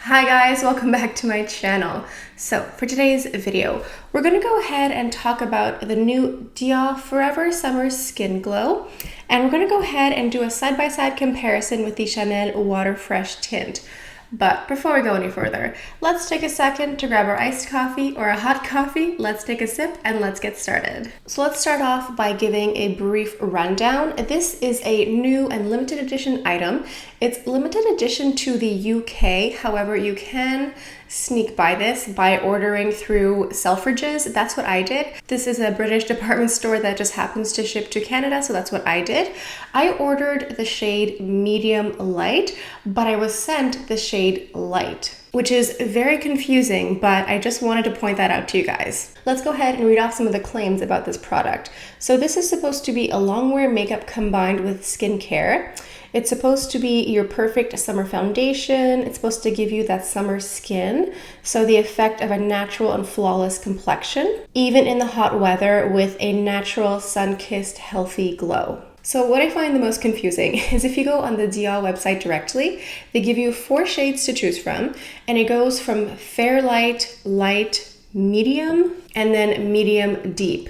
Hi guys, welcome back to my channel. So for today's video, we're going to go ahead and talk about the new Dior Forever Summer Skin Glow. And we're going to go ahead and do a side-by-side comparison with the Chanel Water Fresh Tint. But before we go any further, let's take a second to grab our iced coffee or a hot coffee. Let's take a sip and let's get started. So let's start off by giving a brief rundown. This is a new and limited edition item. It's limited edition to the UK. However, you can sneak by this by ordering through Selfridges. That's what I did. This is a British department store that just happens to ship to Canada, so that's what I did. I ordered the shade medium light, but I was sent the shade light, which is very confusing, but I just wanted to point that out to you guys. Let's go ahead and read off some of the claims about this product. So this is supposed to be a long-wear makeup combined with skincare. It's supposed to be your perfect summer foundation. It's supposed to give you that summer skin, so the effect of a natural and flawless complexion, even in the hot weather, with a natural sun-kissed healthy glow. So what I find the most confusing is if you go on the Dior website directly, they give you 4 shades to choose from, and it goes from fair light, light, medium, and then medium deep.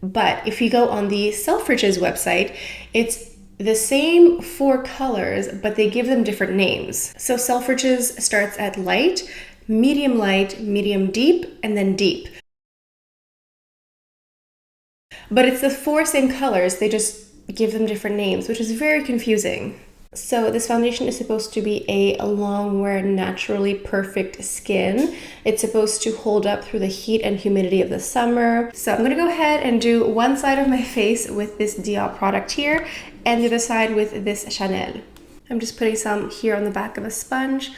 But if you go on the Selfridges website, it's the same 4 colors, but they give them different names. So Selfridges starts at light, medium deep, and then deep. But it's the 4 same colors, they just give them different names, which is very confusing. So this foundation is supposed to be a long-wear, naturally perfect skin. It's supposed to hold up through the heat and humidity of the summer. So I'm gonna go ahead and do one side of my face with this Dior product here, and the other side with this Chanel. I'm just putting some here on the back of a sponge.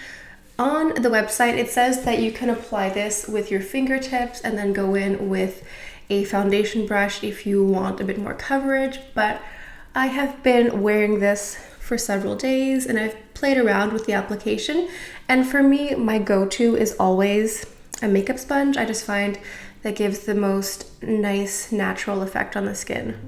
On the website, it says that you can apply this with your fingertips and then go in with a foundation brush if you want a bit more coverage, but I have been wearing this for several days and I've played around with the application, and for me, my go-to is always a makeup sponge. I just find that gives the most nice natural effect on the skin.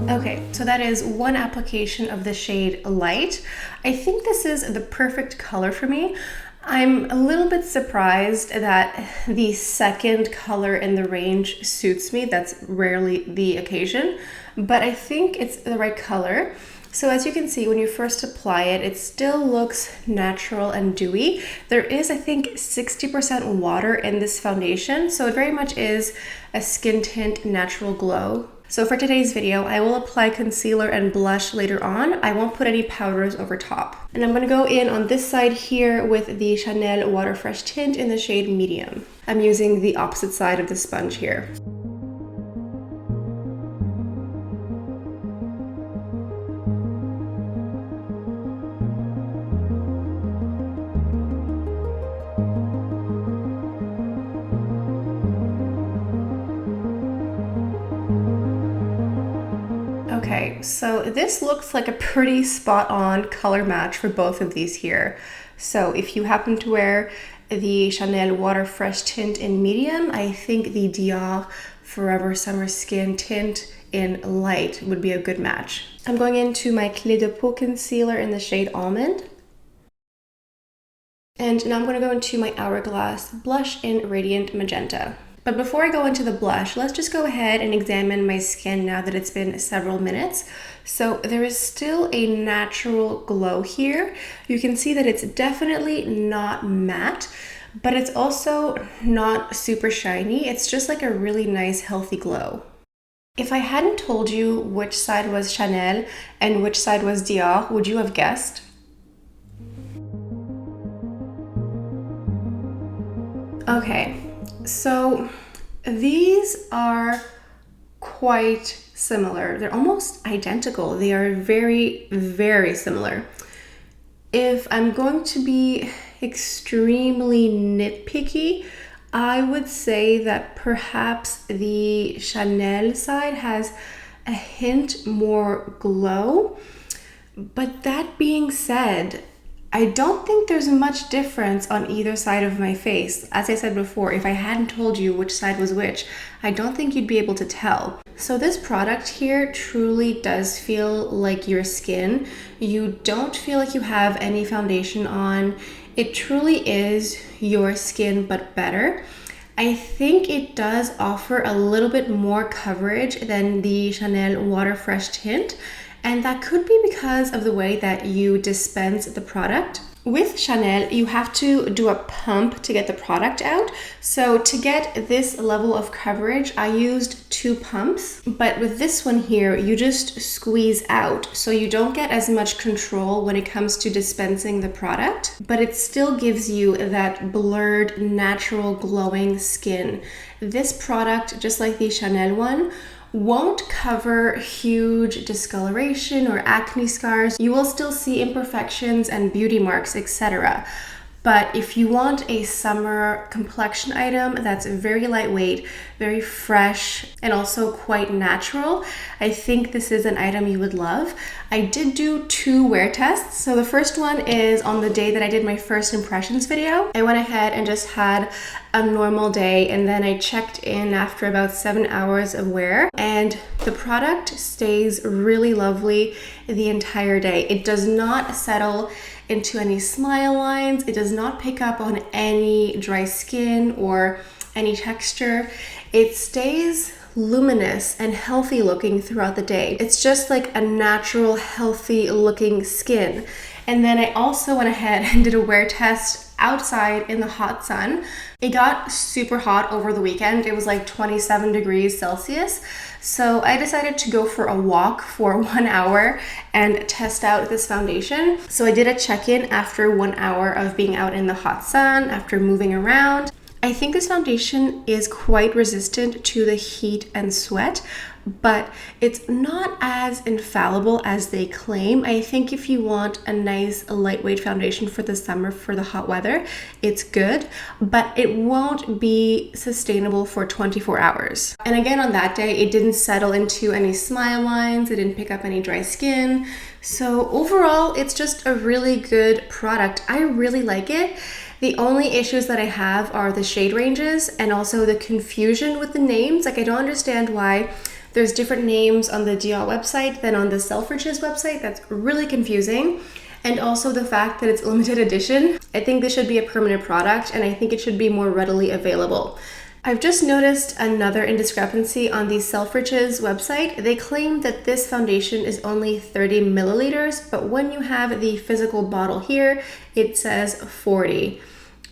Okay, so that is one application of the shade Light. I think this is the perfect color for me. I'm a little bit surprised that the second color in the range suits me. That's rarely the occasion, but I think it's the right color. So as you can see, when you first apply it, it still looks natural and dewy. There is, I think, 60% water in this foundation, so it very much is a skin tint natural glow. So for today's video, I will apply concealer and blush later on. I won't put any powders over top. And I'm gonna go in on this side here with the Chanel Water Fresh Tint in the shade Medium. I'm using the opposite side of the sponge here. Okay, so this looks like a pretty spot-on color match for both of these here. So if you happen to wear the Chanel Water Fresh Tint in medium, I think the Dior Forever Summer Skin Tint in light would be a good match. I'm going into my Clé de Peau concealer in the shade Almond. And now I'm going to go into my Hourglass blush in Radiant Magenta. But before I go into the blush, let's just go ahead and examine my skin now that it's been several minutes. So there is still a natural glow here. You can see that it's definitely not matte, but it's also not super shiny. It's just like a really nice, healthy glow. If I hadn't told you which side was Chanel and which side was Dior, would you have guessed? Okay. So these are quite similar. They're almost identical. They are very, very similar. If I'm going to be extremely nitpicky, I would say that perhaps the Chanel side has a hint more glow. But that being said, I don't think there's much difference on either side of my face. As I said before, if I hadn't told you which side was which, I don't think you'd be able to tell. So this product here truly does feel like your skin. You don't feel like you have any foundation on. It truly is your skin, but better. I think it does offer a little bit more coverage than the Chanel Water Fresh Tint, and that could be because of the way that you dispense the product. With Chanel, you have to do a pump to get the product out. So to get this level of coverage, I used 2 pumps. But with this one here, you just squeeze out. So you don't get as much control when it comes to dispensing the product, but it still gives you that blurred, natural, glowing skin. This product, just like the Chanel one, won't cover huge discoloration or acne scars. You will still see imperfections and beauty marks, etc. But if you want a summer complexion item that's very lightweight, very fresh, and also quite natural, I think this is an item you would love. I did do 2 wear tests. So the first one is on the day that I did my first impressions video. I went ahead and just had a normal day, and then I checked in after about 7 hours of wear, and the product stays really lovely the entire day. It does not settle into any smile lines. It does not pick up on any dry skin or any texture. It stays luminous and healthy looking throughout the day. It's just like a natural, healthy looking skin. And then I also went ahead and did a wear test outside in the hot sun. It got super hot over the weekend. It was like 27 degrees Celsius. So I decided to go for a walk for 1 hour and test out this foundation. So I did a check-in after 1 hour of being out in the hot sun, after moving around. I think this foundation is quite resistant to the heat and sweat, but it's not as infallible as they claim. I think if you want a nice lightweight foundation for the summer, for the hot weather, it's good, but it won't be sustainable for 24 hours. And again, on that day, it didn't settle into any smile lines, it didn't pick up any dry skin. So overall, it's just a really good product. I really like it. The only issues that I have are the shade ranges and also the confusion with the names. Like, I don't understand why there's different names on the Dior website than on the Selfridges website. That's really confusing. And also the fact that it's limited edition. I think this should be a permanent product, and I think it should be more readily available. I've just noticed another indiscrepancy on the Selfridges website. They claim that this foundation is only 30 milliliters, but when you have the physical bottle here, it says 40.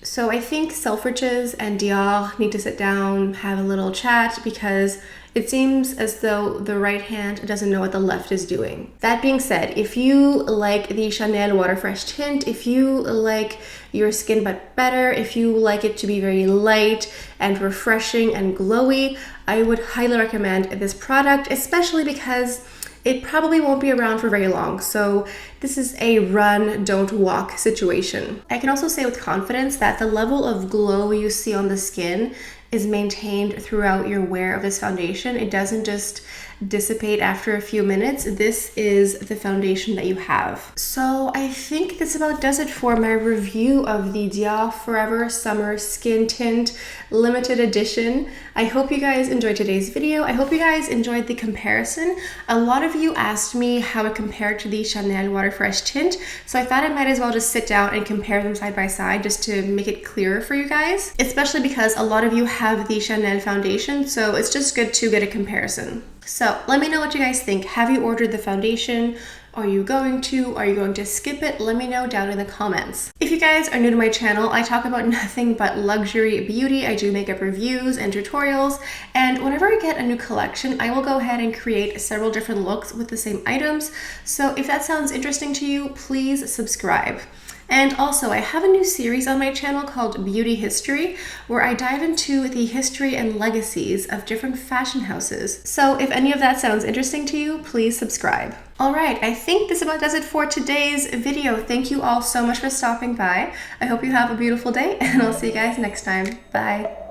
So I think Selfridges and Dior need to sit down, have a little chat, because it seems as though the right hand doesn't know what the left is doing. That being said, if you like the Chanel Water Fresh Tint, if you like your skin but better, if you like it to be very light and refreshing and glowy, I would highly recommend this product, especially because it probably won't be around for very long. So this is a run, don't walk situation. I can also say with confidence that the level of glow you see on the skin is maintained throughout your wear of this foundation. It doesn't just dissipate after a few minutes. This is the foundation that you have. So I think this about does it for my review of the Dior Forever Summer Skin Tint Limited Edition. I hope you guys enjoyed today's video. I hope you guys enjoyed the comparison. A lot of you asked me how it compared to the Chanel Water Fresh Tint, so I thought I might as well just sit down and compare them side by side just to make it clearer for you guys, especially because a lot of you have the Chanel foundation, so it's just good to get a comparison. So let me know what you guys think. Have you ordered the foundation? Are you going to? Are you going to skip it? Let me know down in the comments. If you guys are new to my channel, I talk about nothing but luxury beauty. I do makeup reviews and tutorials, and whenever I get a new collection, I will go ahead and create several different looks with the same items. So if that sounds interesting to you, please subscribe. And also, I have a new series on my channel called Beauty History, where I dive into the history and legacies of different fashion houses. So if any of that sounds interesting to you, please subscribe. All right, I think this about does it for today's video. Thank you all so much for stopping by. I hope you have a beautiful day, and I'll see you guys next time. Bye.